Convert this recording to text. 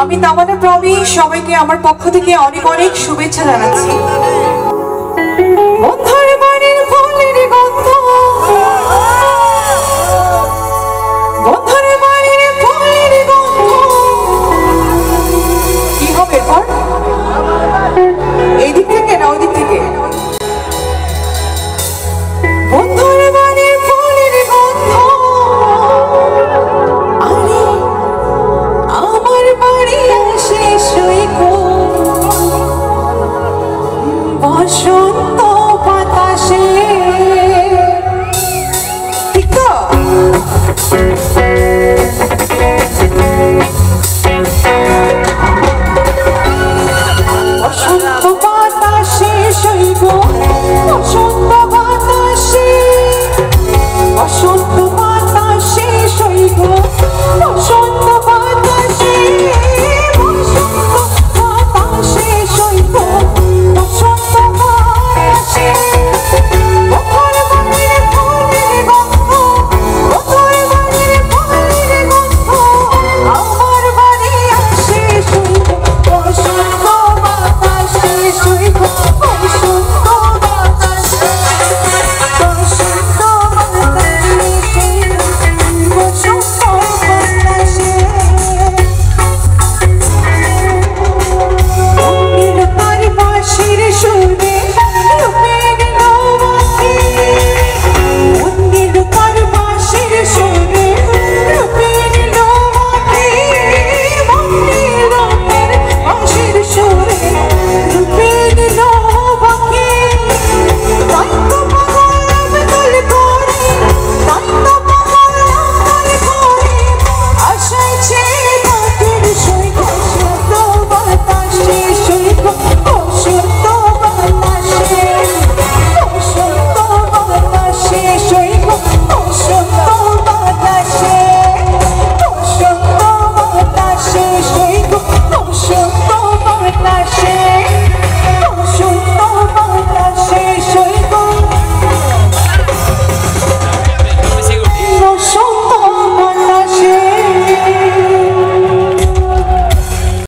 আমি তামান্না প্রবি সবাইকে আমার পক্ষ থেকে অনেক অনেক শুভেচ্ছা জানাচ্ছি। বন্ধুর বাড়ির ফুলের গন্ধ, বন্ধুর বাড়ির ফুলের গন্ধ, কি হবে এরপর? এই দিক থেকে না ওই দিক থেকে? বন্ধুর বাড়ির ফুলের গন্ধ, আরে আমার বাড়ি আসে বসন্ত বাতাসে, ঠিক তো?